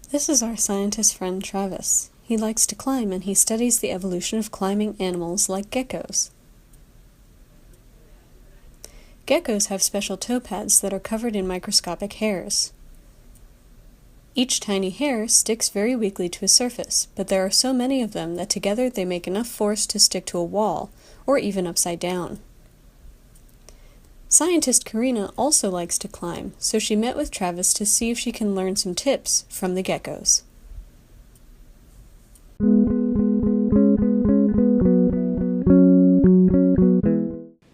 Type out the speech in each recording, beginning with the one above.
This is our scientist friend Travis. He likes to climb and he studies the evolution of climbing animals like geckos. Geckos have special toe pads that are covered in microscopic hairs. Each tiny hair sticks very weakly to a surface, but there are so many of them that together they make enough force to stick to a wall, or even upside down. Scientist Karina also likes to climb, so she met with Travis to see if she can learn some tips from the geckos.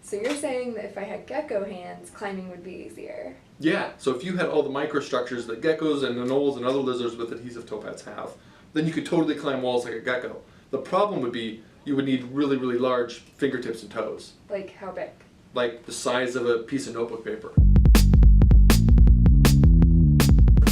So you're saying that if I had gecko hands, climbing would be easier? Yeah, so if you had all the microstructures that geckos and anoles and other lizards with adhesive toe pads have, then you could totally climb walls like a gecko. The problem would be you would need really, really large fingertips and toes. Like how big? Like the size of a piece of notebook paper.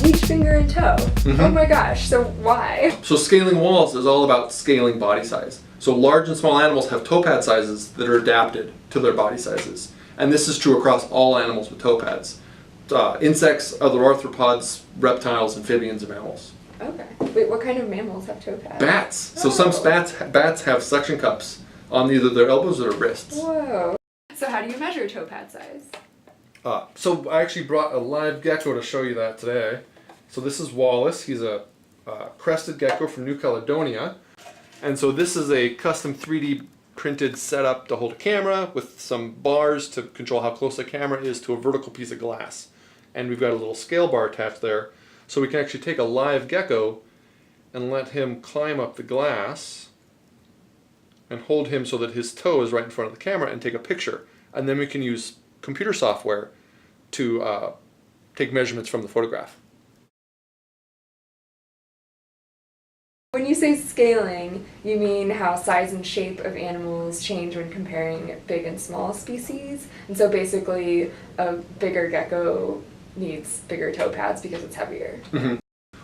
Each finger and toe? Oh my gosh, so why? So scaling walls is all about scaling body size. So large and small animals have toe pad sizes that are adapted to their body sizes. And this is true across all animals with toe pads. Insects, other arthropods, reptiles, amphibians, and mammals. Okay. Wait, what kind of mammals have toe pads? Bats. So some bats have suction cups on either their elbows or their wrists. Whoa. So how do you measure toe pad size? So I actually brought a live gecko to show you that today. So this is Wallace. He's a crested gecko from New Caledonia. And so this is a custom 3D printed setup to hold a camera with some bars to control how close the camera is to a vertical piece of glass. And we've got a little scale bar attached there. So we can actually take a live gecko and let him climb up the glass and hold him so that his toe is right in front of the camera and take a picture. And then we can use computer software to take measurements from the photograph. When you say scaling, you mean how size and shape of animals change when comparing big and small species? And so basically a bigger gecko needs bigger toe pads because it's heavier. Mm-hmm.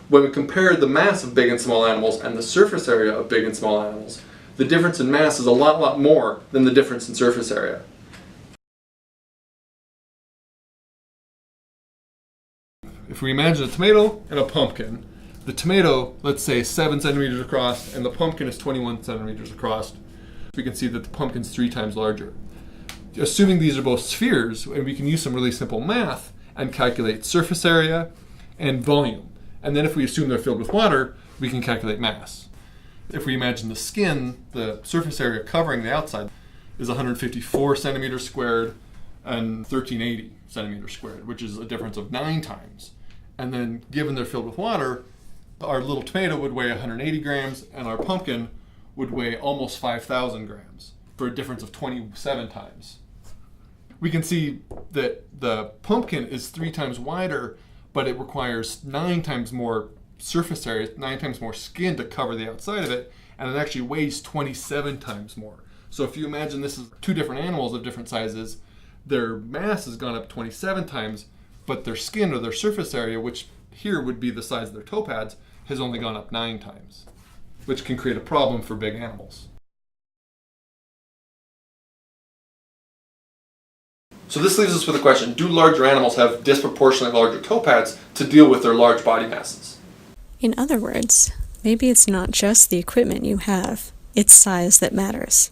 When we compare the mass of big and small animals and the surface area of big and small animals, the difference in mass is a lot more than the difference in surface area. If we imagine a tomato and a pumpkin, the tomato, let's say, is 7 centimeters across, and the pumpkin is 21 centimeters across, we can see that the pumpkin's 3 times larger. Assuming these are both spheres, and we can use some really simple math and calculate surface area and volume. And then if we assume they're filled with water, we can calculate mass. If we imagine the skin, the surface area covering the outside is 154 centimeters squared and 1380 centimeters squared, which is a difference of 9 times. And then given they're filled with water, our little tomato would weigh 180 grams and our pumpkin would weigh almost 5,000 grams for a difference of 27 times. We can see that the pumpkin is 3 times wider, but it requires 9 times more surface area, 9 times more skin to cover the outside of it, and it actually weighs 27 times more. So if you imagine this is 2 different animals of different sizes, their mass has gone up 27 times, but their skin or their surface area, which here would be the size of their toe pads, has only gone up 9 times, which can create a problem for big animals. So this leaves us with a question: do larger animals have disproportionately larger toe pads to deal with their large body masses? In other words, maybe it's not just the equipment you have, it's size that matters.